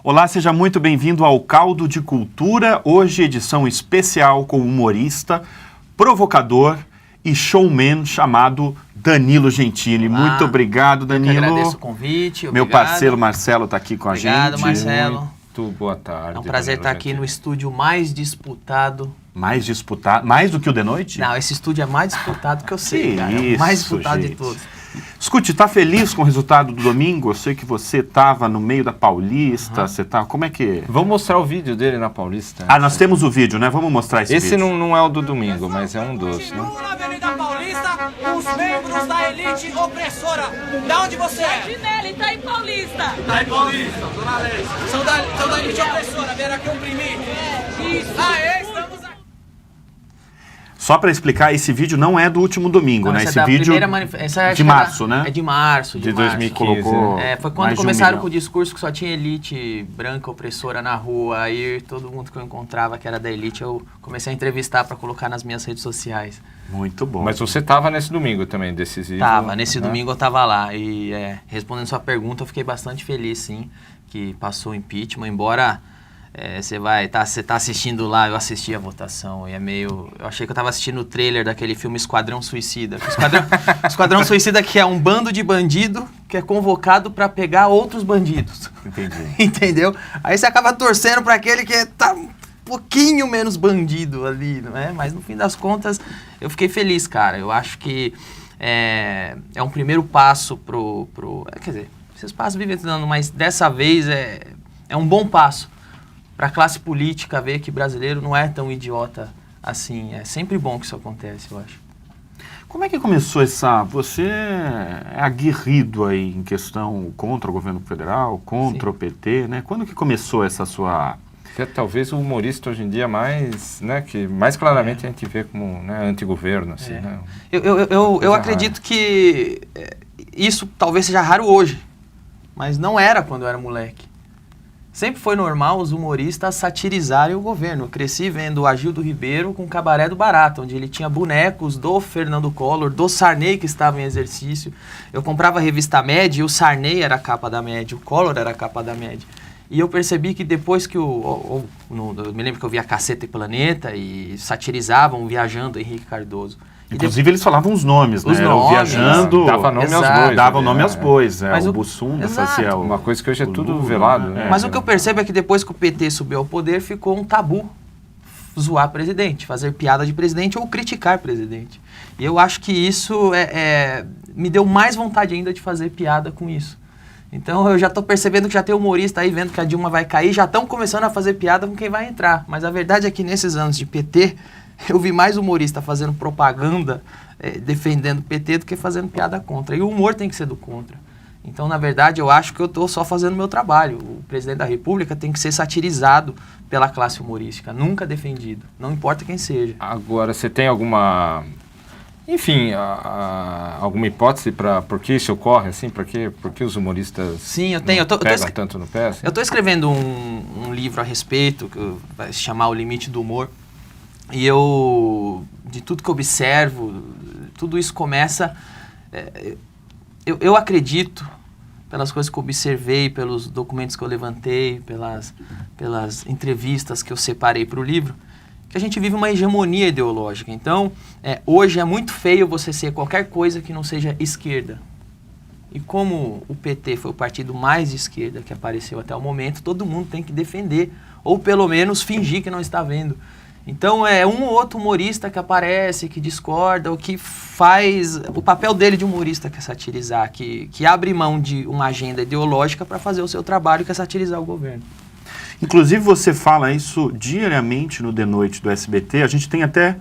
Olá, seja muito bem-vindo ao Caldo de Cultura, hoje edição especial com o humorista, provocador e showman chamado Danilo Gentili. Olá. Muito obrigado, Danilo. Eu que agradeço o convite, obrigado. Meu parceiro Marcelo está aqui com a gente. Obrigado, Marcelo. Muito boa tarde. É um prazer estar aqui no estúdio mais disputado. Mais disputado? Mais do que o de noite? Não, esse estúdio é mais disputado que eu sei, cara. É o mais disputado de todos. Escute, tá feliz com o resultado do domingo? Eu sei que você estava no meio da Paulista, você tá... Como é que... Vamos mostrar o vídeo dele na Paulista. Ah, nós temos o vídeo, né? Vamos mostrar esse vídeo. Esse não é o do domingo, mas é um dos, né? Na Avenida Paulista, os membros da elite opressora. Da onde você é? Ginelli, tá em Paulista. Tá em Paulista, Zona Leste. São da elite opressora, vieram aqui oprimir. Isso. Aê, estamos aqui. Só para explicar, esse vídeo não é do último domingo, né? Esse vídeo de março, né? É de março. De 2015. Colocou foi quando começaram com o discurso que só tinha elite branca opressora na rua. Aí todo mundo que eu encontrava que era da elite, eu comecei a entrevistar para colocar nas minhas redes sociais. Muito bom. Mas você tava nesse domingo também, decisivo. Tava, nesse domingo eu tava lá. E respondendo sua pergunta, eu fiquei bastante feliz, sim, que passou o impeachment, embora... Você tá assistindo lá, eu assisti a votação e é meio... Eu achei que eu tava assistindo o trailer daquele filme Esquadrão Suicida. Esquadrão Suicida, que é um bando de bandido que é convocado pra pegar outros bandidos. Entendi. Entendeu? Aí você acaba torcendo pra aquele que tá um pouquinho menos bandido ali, não é? Mas no fim das contas, eu fiquei feliz, cara. Eu acho que é um primeiro passo quer dizer, esses passos vivem dando, mas dessa vez é um bom passo para a classe política ver que brasileiro não é tão idiota assim. É sempre bom que isso acontece, eu acho. Como é que começou Você é aguerrido aí em questão contra o governo federal, contra o PT, né? Quando que começou essa sua... Você é talvez o humorista hoje em dia mais, né, que mais claramente a gente vê como, né, antigoverno, assim, né? Eu acredito que isso talvez seja raro hoje, mas não era quando eu era moleque. Sempre foi normal os humoristas satirizarem o governo. Eu cresci vendo o Agildo Ribeiro com o Cabaré do Barata, onde ele tinha bonecos do Fernando Collor, do Sarney, que estava em exercício. Eu comprava a revista Mad e o Sarney era a capa da Mad, o Collor era a capa da Mad. E eu percebi que depois que eu me lembro que eu via Caceta e Planeta e satirizavam Viajando Henrique Cardoso. Inclusive eles falavam os nomes, né? Os nomes, Viajando, dava nome aos bois. Dava o nome aos bois, Mas o Bussunda fazia uma coisa que hoje é tudo Lula, velado, né? Mas o que eu percebo é que depois que o PT subiu ao poder, ficou um tabu zoar presidente, fazer piada de presidente ou criticar presidente. E eu acho que isso me deu mais vontade ainda de fazer piada com isso. Então eu já estou percebendo que já tem humorista aí vendo que a Dilma vai cair, já estão começando a fazer piada com quem vai entrar. Mas a verdade é que nesses anos de PT, eu vi mais humorista fazendo propaganda, defendendo o PT do que fazendo piada contra. E o humor tem que ser do contra. Então, na verdade, eu acho que eu estou só fazendo o meu trabalho. O presidente da República tem que ser satirizado pela classe humorística, nunca defendido. Não importa quem seja. Agora, você tem alguma... Enfim, alguma hipótese para por que isso ocorre, assim? Por que os humoristas Sim, eu tenho. Pegam tanto no pé? Assim? Eu estou escrevendo um livro a respeito, que vai se chamar O Limite do Humor. E de tudo que eu observo, tudo isso começa... Eu acredito, pelas coisas que eu observei, pelos documentos que eu levantei, pelas entrevistas que eu separei para o livro, que a gente vive uma hegemonia ideológica. Então, hoje é muito feio você ser qualquer coisa que não seja esquerda. E como o PT foi o partido mais de esquerda que apareceu até o momento, todo mundo tem que defender, ou pelo menos fingir que não está vendo. Então, um ou outro humorista que aparece, que discorda, ou que faz... O papel dele de humorista que é satirizar, que abre mão de uma agenda ideológica para fazer o seu trabalho, que é satirizar o governo. Inclusive, você fala isso diariamente no The Noite do SBT. A gente tem até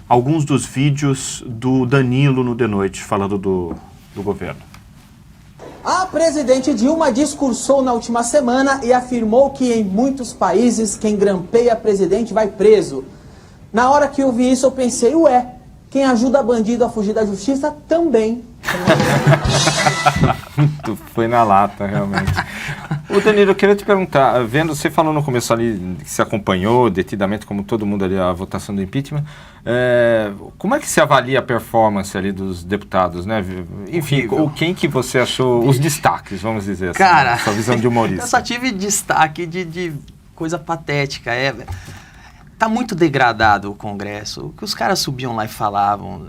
alguns dos vídeos do Danilo no The Noite, falando do governo. A presidente Dilma discursou na última semana e afirmou que em muitos países quem grampeia presidente vai preso. Na hora que eu vi isso eu pensei, quem ajuda bandido a fugir da justiça também Foi na lata, realmente. Ô Danilo, eu queria te perguntar, vendo, você falou no começo ali que se acompanhou detidamente, como todo mundo ali, a votação do impeachment, como é que se avalia a performance ali dos deputados, né? Enfim, quem que você achou os destaques, vamos dizer assim, Cara, sua visão de humorista? Eu só tive destaque de coisa patética, tá muito degradado o Congresso, o que os caras subiam lá e falavam...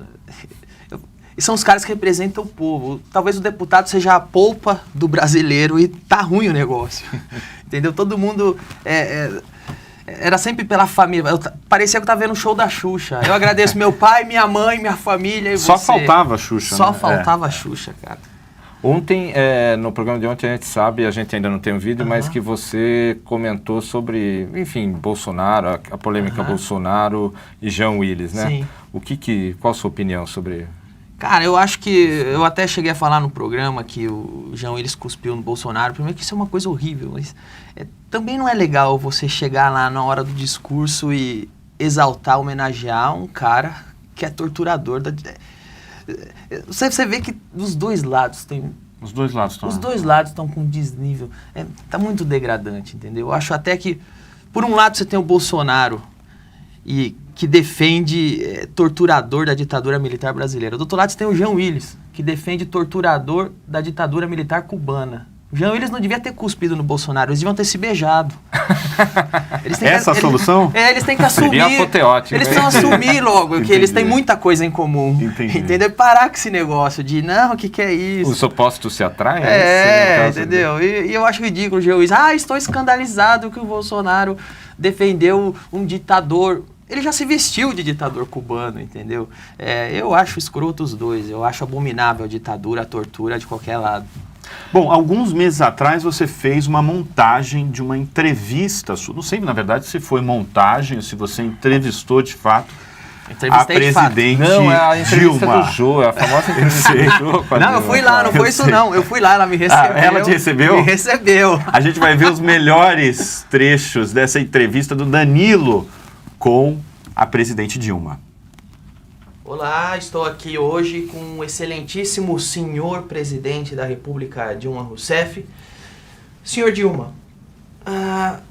E são os caras que representam o povo. Talvez o deputado seja a polpa do brasileiro e tá ruim o negócio. Entendeu? Todo mundo... era sempre pela família. Parecia que eu tava vendo um show da Xuxa. Eu agradeço meu pai, minha mãe, minha família e Só você. faltava a Xuxa, Só né? faltava a Xuxa, cara. Ontem, no programa de ontem, a gente sabe, a gente ainda não tem um vídeo, mas que você comentou sobre, enfim, Bolsonaro, a polêmica Bolsonaro e Jean Willis, né? Sim. Qual a sua opinião sobre... Cara, eu acho que... Eu até cheguei a falar no programa que o Jean Willis cuspiu no Bolsonaro. Primeiro que isso é uma coisa horrível, mas também não é legal você chegar lá na hora do discurso e exaltar, homenagear um cara que é torturador. Você vê que dos dois lados tem... Os dois lados estão... Os dois lados estão com desnível. Tá muito degradante, entendeu? Eu acho até que, por um lado, você tem o Bolsonaro, que defende torturador da ditadura militar brasileira. Do outro lado, você tem o Jean Willis, que defende torturador da ditadura militar cubana. O Jean Willis não devia ter cuspido no Bolsonaro, eles deviam ter se beijado. Essa a solução? Eles têm que assumir. Seria apoteótico. Eles precisam assumir logo, que eles têm muita coisa em comum. Entendi. Entendeu? E parar com esse negócio de, não, o que é isso? Os opostos se atraem? Entendeu? E eu acho ridículo o Jean Willis. Estou escandalizado que o Bolsonaro defendeu um ditador. Ele já se vestiu de ditador cubano, entendeu? Eu acho escroto os dois. Eu acho abominável a ditadura, a tortura de qualquer lado. Bom, alguns meses atrás você fez uma montagem de uma entrevista. Não sei, na verdade, se foi montagem ou se você entrevistou de fato a presidente Não, é a entrevista Dilma. do Jô, é a famosa entrevista do Jô. Não, eu fui lá, não foi isso não. Eu fui lá, ela me recebeu. Ela te recebeu? Me recebeu. A gente vai ver os melhores trechos dessa entrevista do Danilo com a presidente Dilma. Olá, estou aqui hoje com o excelentíssimo senhor presidente da República, Dilma Rousseff. Senhor Dilma,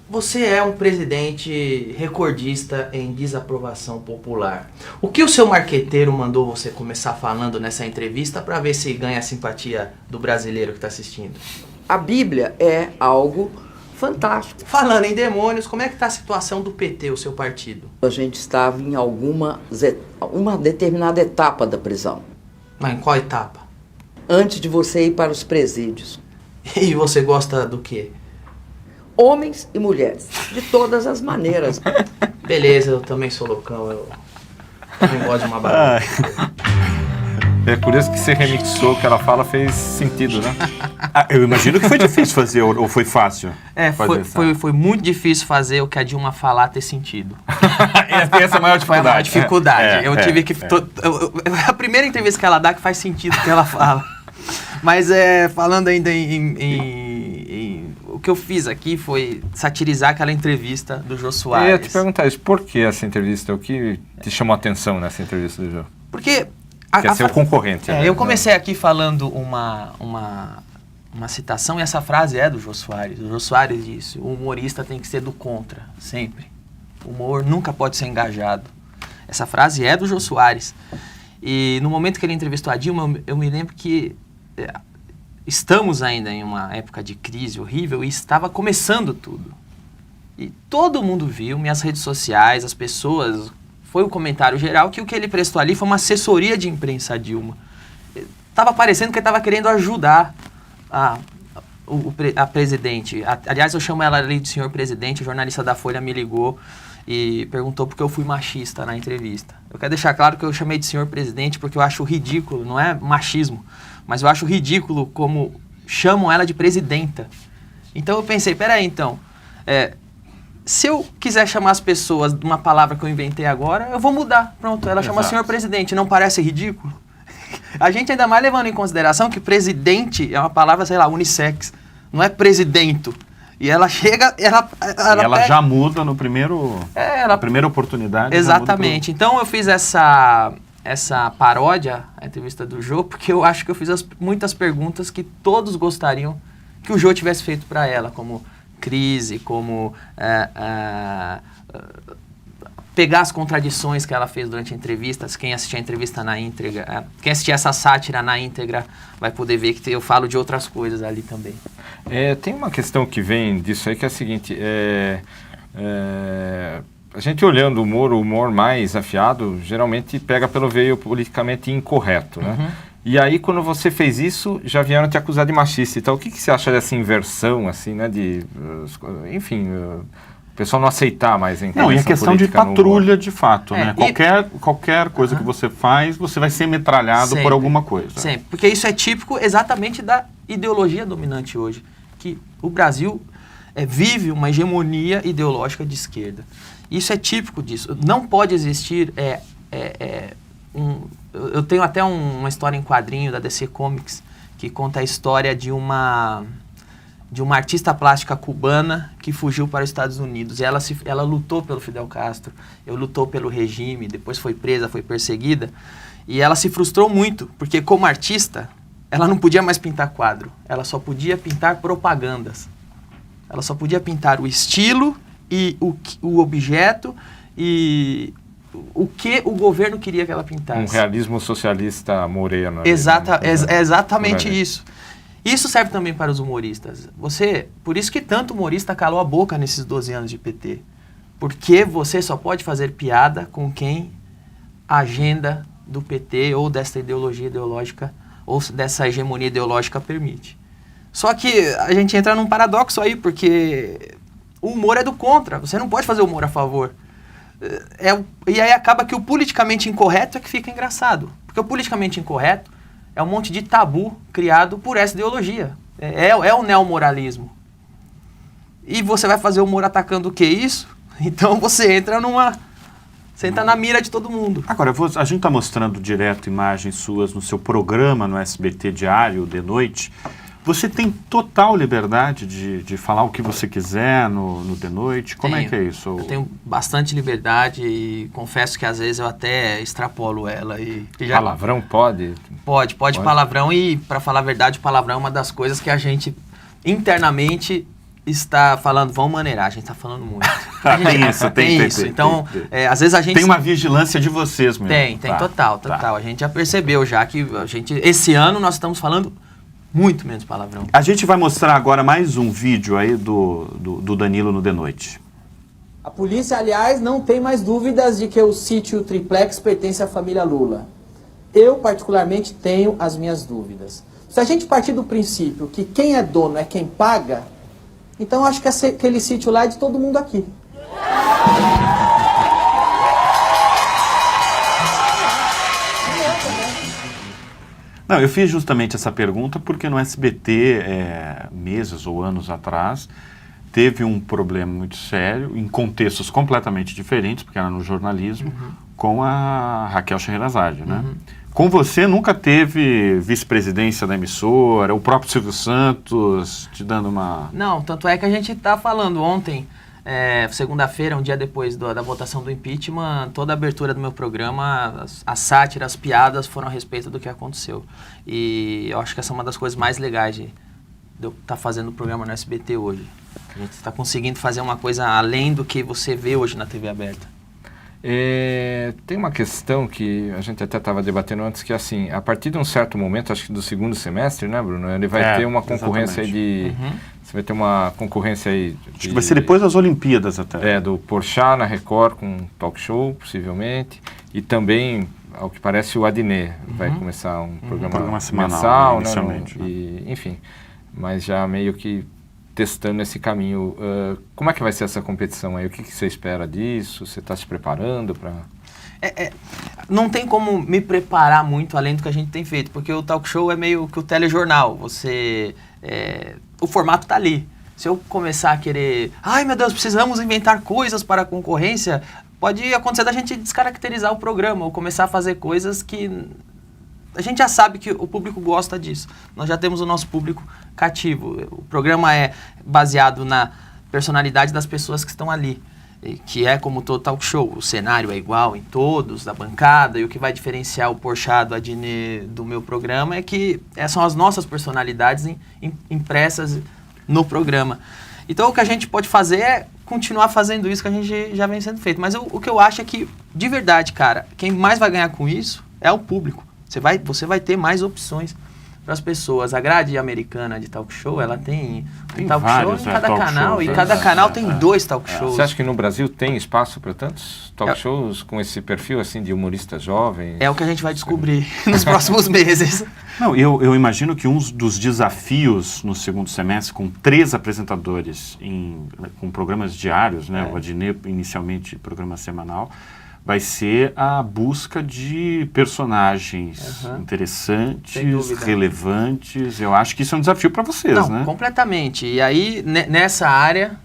você é um presidente recordista em desaprovação popular. O que o seu marqueteiro mandou você começar falando nessa entrevista para ver se ganha a simpatia do brasileiro que está assistindo? A Bíblia é algo fantástico. Falando em demônios, como é que está a situação do PT, o seu partido? A gente estava em uma determinada etapa da prisão, Mas em qual etapa? antes de você ir para os presídios. E você gosta do quê? Homens e mulheres, de todas as maneiras. Beleza, eu também sou loucão, eu também gosto de uma barulho. É por isso que você remixou, o que ela fala fez sentido, né? Eu imagino que foi difícil fazer, ou foi fácil? Foi muito difícil fazer o que a Dilma falar ter sentido. Essa é a maior Foi a maior dificuldade. Eu tive que... É a primeira entrevista que ela dá que faz sentido o que ela fala. Mas falando ainda o que eu fiz aqui foi satirizar aquela entrevista do Jô Soares. Eu ia te perguntar isso, por que essa entrevista? O que te chamou a atenção nessa entrevista do Jô? Porque... Que é seu concorrente. eu comecei aqui falando uma citação e essa frase é do Jô Soares. O Jô Soares disse, o humorista tem que ser do contra, sempre. O humor nunca pode ser engajado. Essa frase é do Jô Soares. E no momento que ele entrevistou a Dilma, eu me lembro que estamos ainda em uma época de crise horrível e estava começando tudo. E todo mundo viu, minhas redes sociais, as pessoas... Foi o comentário geral que o que ele prestou ali foi uma assessoria de imprensa a Dilma. Estava parecendo que ele estava querendo ajudar a presidente. Aliás, eu chamo ela ali de senhor presidente. O jornalista da Folha me ligou e perguntou por que eu fui machista na entrevista. Eu quero deixar claro que eu chamei de senhor presidente porque eu acho ridículo, não é machismo, mas eu acho ridículo como chamam ela de presidenta. Então eu pensei, peraí então... Se eu quiser chamar as pessoas de uma palavra que eu inventei agora, eu vou mudar. Pronto, ela chama senhor presidente. Não parece ridículo? A gente ainda mais levando em consideração que presidente é uma palavra, sei lá, unissex. Não é presidento. E ela chega... Ela já muda no primeiro... na primeira oportunidade. Exatamente. Então eu fiz essa essa paródia, a entrevista do Jô, porque eu acho que eu fiz muitas perguntas que todos gostariam que o Jô tivesse feito para ela, como crise, como pegar as contradições que ela fez durante a entrevista. Quem assistir a entrevista na íntegra, quem assistir essa sátira na íntegra vai poder ver que eu falo de outras coisas ali também. Tem uma questão que vem disso aí que é a seguinte, a gente olhando o humor mais afiado, geralmente pega pelo veio politicamente incorreto, né? Uhum. E aí, quando você fez isso, já vieram te acusar de machista. Então, o que você acha dessa inversão, assim, né? Enfim, o pessoal não aceitar mais a Não, e a questão de patrulha, de fato, né? E Qualquer coisa que você faz, você vai ser metralhado por alguma coisa. Sempre, porque isso é típico exatamente da ideologia dominante hoje, que o Brasil vive uma hegemonia ideológica de esquerda. Isso é típico disso. Não pode existir eu tenho até uma história em quadrinho da DC Comics que conta a história de uma artista plástica cubana que fugiu para os Estados Unidos. E ela lutou pelo Fidel Castro, lutou pelo regime, depois foi presa, foi perseguida. E ela se frustrou muito, porque como artista, ela não podia mais pintar quadro. Ela só podia pintar propagandas. Ela só podia pintar o estilo e o objeto e o que o governo queria que ela pintasse. Um realismo socialista moreno. Exatamente isso. Isso serve também para os humoristas. Por isso que tanto humorista calou a boca nesses 12 anos de PT. Porque você só pode fazer piada com quem a agenda do PT ou dessa ideologia ideológica ou dessa hegemonia ideológica permite. Só que a gente entra num paradoxo aí, porque o humor é do contra. Você não pode fazer humor a favor. E aí acaba que o politicamente incorreto é que fica engraçado. Porque o politicamente incorreto é um monte de tabu criado por essa ideologia. É o neomoralismo. E você vai fazer humor atacando o que isso? Então você entra na mira de todo mundo. Agora, a gente está mostrando direto imagens suas no seu programa no SBT Diário, de noite. Você tem total liberdade de falar o que você quiser no de noite? Como é que é isso? Eu tenho bastante liberdade e confesso que às vezes eu até extrapolo ela. Palavrão pode? Pode palavrão, e para falar a verdade, o palavrão é uma das coisas que a gente internamente está falando, vamos maneirar, a gente está falando muito. Tem isso. Então, às vezes a gente... Tem uma vigilância de vocês mesmo. Tem, total. A gente já percebeu já que esse ano nós estamos falando muito menos palavrão. A gente vai mostrar agora mais um vídeo aí do Danilo no de noite. A polícia, aliás, não tem mais dúvidas de que o sítio Triplex pertence à família Lula. Eu, particularmente, tenho as minhas dúvidas. Se a gente partir do princípio que quem é dono é quem paga, então acho que aquele sítio lá é de todo mundo aqui. Não, eu fiz justamente essa pergunta porque no SBT, meses ou anos atrás, teve um problema muito sério, em contextos completamente diferentes, porque era no jornalismo, com a Raquel Scheherazade, né? Com você nunca teve vice-presidência da emissora, o próprio Silvio Santos te dando uma... Não, tanto é que a gente está falando ontem, segunda-feira, um dia depois da votação do impeachment, toda a abertura do meu programa, as sátiras, as piadas foram a respeito do que aconteceu. E eu acho que essa é uma das coisas mais legais de eu estar fazendo o programa no SBT hoje. A gente está conseguindo fazer uma coisa além do que você vê hoje na TV aberta. Tem uma questão que a gente até estava debatendo antes, que assim, a partir de um certo momento, acho que do segundo semestre, né, Bruno? Ele vai ter uma concorrência aí de... Você vai ter uma concorrência aí... Acho que vai ser depois das Olimpíadas até. Do Porchat na Record com um talk show, possivelmente. E também, ao que parece, o Adnet vai começar um programa semanal, mensal, inicialmente. Enfim, mas já meio que testando esse caminho. Como é que vai ser essa competição aí? O que você espera disso? Você está se preparando para... Não tem como me preparar muito além do que a gente tem feito, porque o talk show é meio que o telejornal. O formato está ali. Se eu começar a querer... Ai, meu Deus, precisamos inventar coisas para a concorrência, pode acontecer da gente descaracterizar o programa ou começar a fazer coisas que... A gente já sabe que o público gosta disso. Nós já temos o nosso público cativo. O programa é baseado na personalidade das pessoas que estão ali. que é como todo talk show. O cenário é igual em todos, da bancada, e o que vai diferenciar o Porchat do Adnet do meu programa é que são as nossas personalidades impressas no programa. Então o que a gente pode fazer é continuar fazendo isso que a gente já vem sendo feito. Mas o que eu acho é que, de verdade, cara, quem mais vai ganhar com isso é o público. Você vai ter mais opções para as pessoas. A grade americana de talk show, ela tem um talk show em cada canal, shows, e cada canal tem 2 talk shows. Você acha que no Brasil tem espaço para tantos talk shows com esse perfil assim de humorista jovem? É o que a gente vai descobrir nos próximos meses. Não, eu imagino que um dos desafios no segundo semestre, com 3 apresentadores com programas diários, né? O Adnet inicialmente programa semanal, vai ser a busca de personagens interessantes, relevantes. Eu acho que isso é um desafio para vocês, né? Completamente. E aí, nessa área,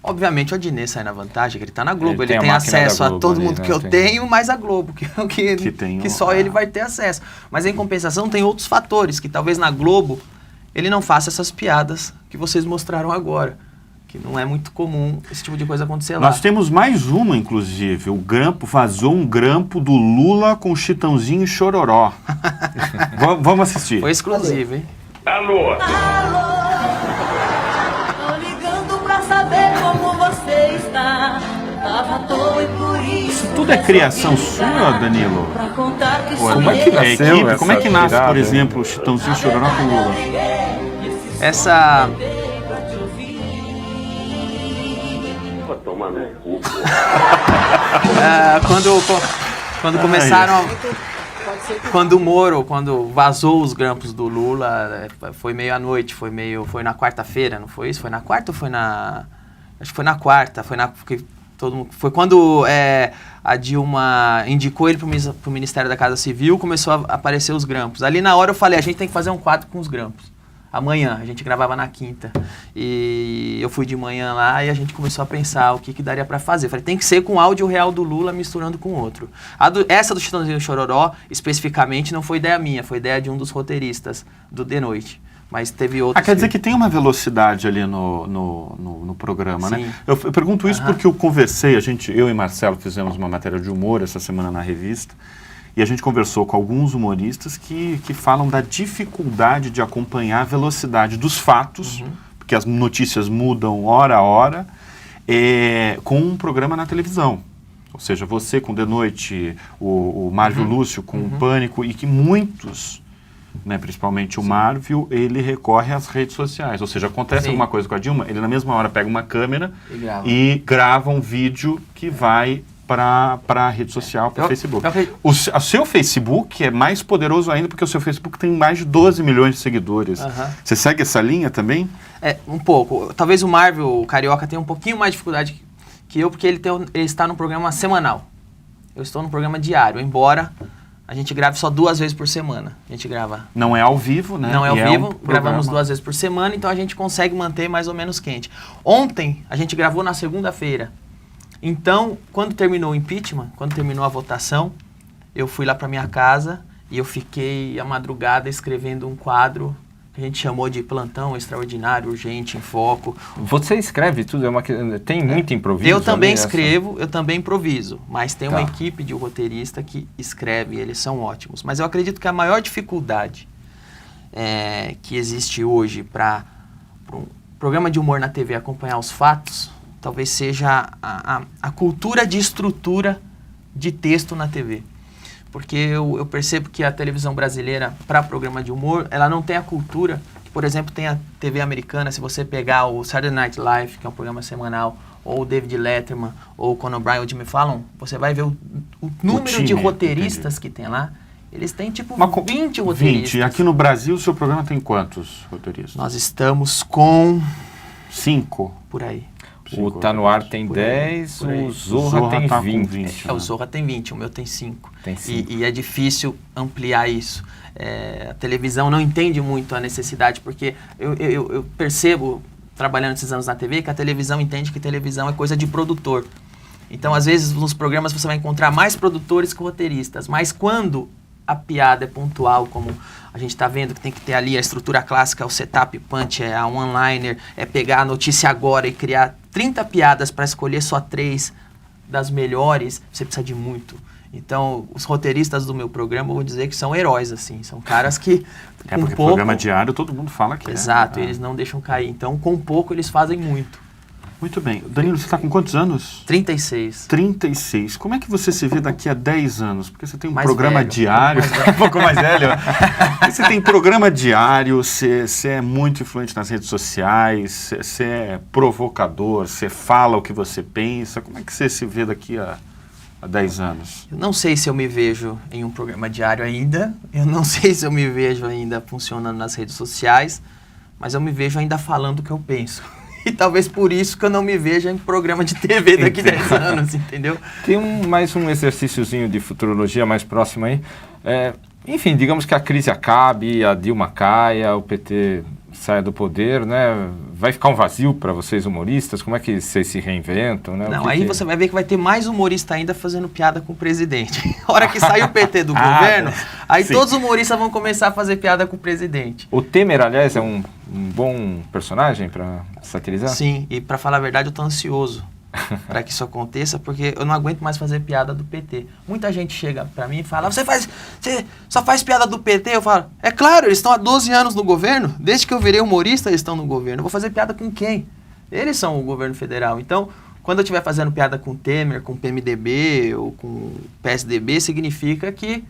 obviamente o Adnet sai na vantagem, que ele está na Globo. Ele tem acesso a todo mundo que eu tenho, mais a Globo, que só ele vai ter acesso. Mas em compensação tem outros fatores, que talvez na Globo ele não faça essas piadas que vocês mostraram agora. Que não é muito comum esse tipo de coisa acontecer lá. Nós temos mais uma, inclusive. O Grampo vazou um grampo do Lula com Chitãozinho e Chororó. Vamos assistir. Foi exclusivo, hein? Alô! Tô ligando pra saber como você está. Tava à toa e por isso. Tudo é criação sua, Danilo? Pra contar que Como é que nasceu equipe, como é que nasce, tirada, por exemplo, o Chitãozinho e Chororó com o Lula? Essa... Quando começaram... Quando o Moro, quando vazou os grampos do Lula, foi meio à noite, foi na quarta-feira, não foi isso? Foi na quarta ou foi na... Acho que foi na quarta, foi quando a Dilma indicou ele pro Ministério da Casa Civil, começou a aparecer os grampos. Ali na hora eu falei, a gente tem que fazer um quadro com os grampos. Amanhã, a gente gravava na quinta. E eu fui de manhã lá e a gente começou a pensar o que daria pra fazer. Falei, tem que ser com o áudio real do Lula misturando com outro. Essa do Chitãozinho e Chororó, especificamente, não foi ideia minha, foi ideia de um dos roteiristas do De Noite. Mas teve outros. Quer dizer que tem uma velocidade ali no programa, Sim. né? Eu pergunto isso porque eu conversei, eu e Marcelo fizemos uma matéria de humor essa semana na revista, e a gente conversou com alguns humoristas que falam da dificuldade de acompanhar a velocidade dos fatos, porque as notícias mudam hora a hora, com um programa na televisão. Ou seja, você com De Noite, o Marvio Lúcio com o Pânico, e que muitos, né, principalmente o Marvio, ele recorre às redes sociais. Ou seja, acontece alguma coisa com a Dilma, ele na mesma hora pega uma câmera e grava um vídeo que vai para a rede social, para o Facebook. O seu Facebook é mais poderoso ainda, porque o seu Facebook tem mais de 12 milhões de seguidores. Você segue essa linha também? Um pouco. Talvez o Marvio, o Carioca, tenha um pouquinho mais de dificuldade que eu, porque ele está no programa semanal. Eu estou no programa diário, embora a gente grave só 2 vezes por semana. A gente grava... Não é ao vivo, né? Não é ao vivo, gravamos 2 vezes por semana, então a gente consegue manter mais ou menos quente. Ontem, a gente gravou na segunda-feira. Então, quando terminou o impeachment, quando terminou a votação, eu fui lá para minha casa e eu fiquei a madrugada escrevendo um quadro que a gente chamou de Plantão Extraordinário, Urgente, em Foco. Você escreve tudo? Tem muito improviso? Eu também escrevo, eu também improviso, mas tem uma equipe de roteirista que escreve, eles são ótimos. Mas eu acredito que a maior dificuldade que existe hoje para um programa de humor na TV acompanhar os fatos, talvez seja a cultura de estrutura de texto na TV. Porque eu percebo que a televisão brasileira, para programa de humor, ela não tem a cultura que, por exemplo, tem a TV americana. Se você pegar o Saturday Night Live, que é um programa semanal, ou o David Letterman, ou o Conan O'Brien, ou o Jimmy Fallon, você vai ver o número de roteiristas que tem lá. Eles têm, tipo, 20 roteiristas. 20. Aqui no Brasil, o seu programa tem quantos roteiristas? Nós estamos com... 5. Por aí. O Tá No Ar tem 10, o Zorra tem 20. O Zorra tem 20, o meu tem 5. Tem 5. E é difícil ampliar isso. A televisão não entende muito a necessidade, porque eu percebo, trabalhando esses anos na TV, que a televisão entende que televisão é coisa de produtor. Então, às vezes, nos programas você vai encontrar mais produtores que roteiristas, mas quando a piada é pontual, como a gente está vendo que tem que ter ali a estrutura clássica, o setup punch, a one-liner, pegar a notícia agora e criar 30 piadas para escolher só 3 das melhores, você precisa de muito. Então, os roteiristas do meu programa, eu vou dizer que são heróis, assim. São caras que, com Porque pouco... programa diário, todo mundo fala que Exato, é. eles não deixam cair. Então, com pouco, eles fazem muito. Muito bem. Danilo, você está com quantos anos? 36. 36. Como é que você se vê daqui a 10 anos? Porque você tem um Mais programa velho. diário, um pouco mais velho. Você tem programa diário, você é muito influente nas redes sociais, você é provocador, você fala o que você pensa. Como é que você se vê daqui a 10 anos? Eu não sei se eu me vejo em um programa diário ainda, eu não sei se eu me vejo ainda funcionando nas redes sociais, mas eu me vejo ainda falando o que eu penso. E talvez por isso que eu não me veja em programa de TV daqui a 10 anos, entendeu? Tem mais um exercíciozinho de futurologia mais próximo aí. Enfim, digamos que a crise acabe, a Dilma caia, o PT saia do poder, né? Vai ficar um vazio para vocês humoristas? Como é que vocês se reinventam, né? Não, aí você vai ver que vai ter mais humorista ainda fazendo piada com o presidente. A hora que sair o PT do governo, aí sim. todos os humoristas vão começar a fazer piada com o presidente. O Temer, aliás, é um bom personagem para satirizar? Sim, e pra falar a verdade, eu tô ansioso para que isso aconteça, porque eu não aguento mais fazer piada do PT. Muita gente chega pra mim e fala, você só faz piada do PT? Eu falo, é claro, eles estão há 12 anos no governo, desde que eu virei humorista eles estão no governo. Eu vou fazer piada com quem? Eles são o governo federal. Então, quando eu estiver fazendo piada com o Temer, com o PMDB ou com o PSDB, significa que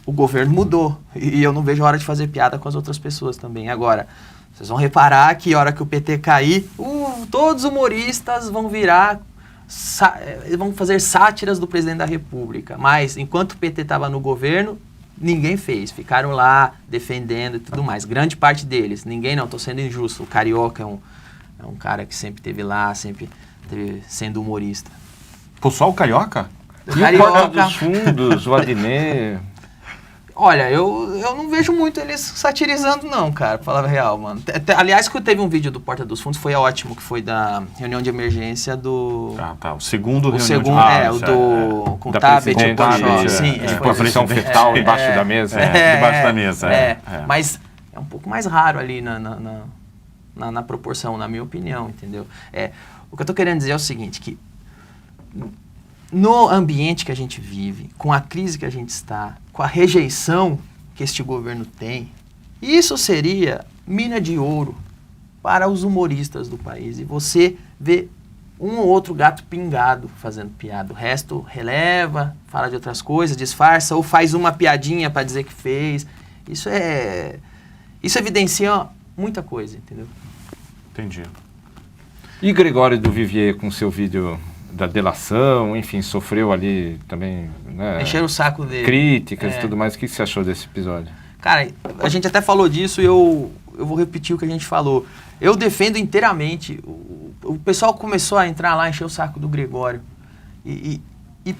o governo mudou. E eu não vejo a hora de fazer piada com as outras pessoas também. Agora, vocês vão reparar que a hora que o PT cair, todos os humoristas vão virar, vão fazer sátiras do presidente da República. Mas, enquanto o PT estava no governo, ninguém fez. Ficaram lá defendendo e tudo mais. Grande parte deles. Ninguém não, estou sendo injusto. O Carioca é um cara que sempre esteve lá, sempre esteve sendo humorista. Pô, só o Carioca? O E o Porta dos Fundos, o Adnet... Olha, eu não vejo muito eles satirizando não, cara, pra falar a real, mano. Aliás, que teve um vídeo do Porta dos Fundos, foi ótimo, que foi da reunião de emergência do... O segundo reunião segundo, de... o do... com o da Tabet, presidente, o Pancho, sim. de foi posição isso. fetal embaixo da mesa. debaixo da mesa. Mas é um pouco mais raro ali na proporção, na minha opinião, entendeu? O que eu tô querendo dizer é o seguinte, que no ambiente que a gente vive, com a crise que a gente está, com a rejeição que este governo tem, isso seria mina de ouro para os humoristas do país. E você vê um ou outro gato pingado fazendo piada. O resto releva, fala de outras coisas, disfarça ou faz uma piadinha para dizer que fez. Isso evidencia muita coisa, entendeu? Entendi. E Gregório do Vivier com seu vídeo da delação, enfim, sofreu ali também, né, Encheram o saco dele. críticas e tudo mais. O que você achou desse episódio? Cara, a gente até falou disso e eu vou repetir o que a gente falou. Eu defendo inteiramente. O pessoal começou a entrar lá, encher o saco do Gregório. E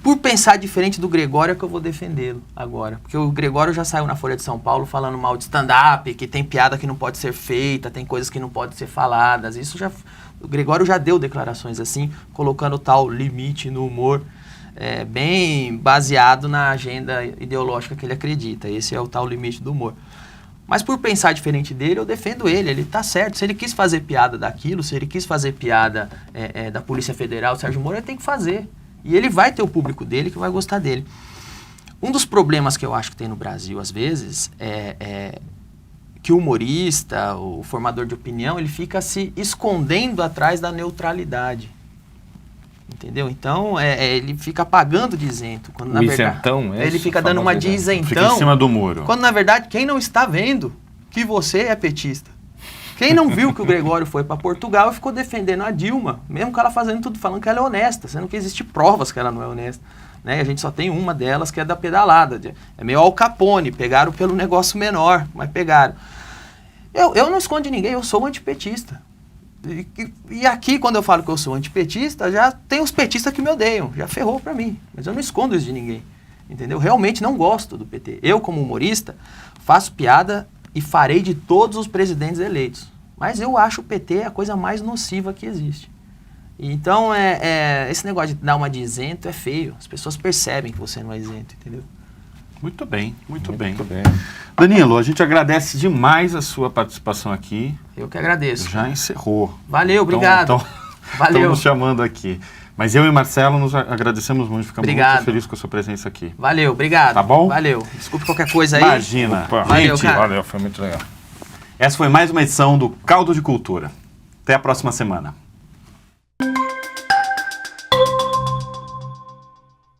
por pensar diferente do Gregório é que eu vou defendê-lo agora. Porque o Gregório já saiu na Folha de São Paulo falando mal de stand-up, que tem piada que não pode ser feita, tem coisas que não podem ser faladas. O Gregório já deu declarações assim, colocando tal limite no humor, bem baseado na agenda ideológica que ele acredita. Esse é o tal limite do humor. Mas por pensar diferente dele, eu defendo ele tá certo. Se ele quis fazer piada daquilo, se ele quis fazer piada da Polícia Federal, Sérgio Moro, ele tem que fazer. E ele vai ter o público dele que vai gostar dele. Um dos problemas que eu acho que tem no Brasil, às vezes, é que o humorista, o formador de opinião, ele fica se escondendo atrás da neutralidade. Entendeu? Então, ele fica pagando de isento. Quando, na verdade, isentão, ele fica dando uma de isentão. Fica em cima do muro. Quando, na verdade, quem não está vendo que você é petista. Quem não viu que o Gregório foi para Portugal e ficou defendendo a Dilma, mesmo que ela fazendo tudo, falando que ela é honesta, sendo que existem provas que ela não é honesta. Né? A gente só tem uma delas, que é da pedalada. É meio Al Capone, pegaram pelo negócio menor, mas pegaram. Eu não escondo de ninguém, eu sou antipetista. E aqui, quando eu falo que eu sou antipetista, já tem os petistas que me odeiam, já ferrou pra mim. Mas eu não escondo isso de ninguém, entendeu? Realmente não gosto do PT. Eu, como humorista, faço piada e farei de todos os presidentes eleitos. Mas eu acho o PT a coisa mais nociva que existe. Então, esse negócio de dar uma de isento é feio. As pessoas percebem que você não é isento, entendeu? Muito bem, muito bem. bem. Danilo, a gente agradece demais a sua participação aqui. Eu que agradeço. Já encerrou. Valeu, obrigado. Valeu. Estão nos chamando aqui. Mas eu e Marcelo nos agradecemos muito, ficamos Obrigado. muito felizes com a sua presença aqui. Valeu, obrigado. Tá bom? Valeu. Desculpe qualquer coisa aí. Imagina. Opa. Valeu, Gente, cara. Valeu, foi muito legal. essa foi mais uma edição do Caldo de Cultura. Até a próxima semana.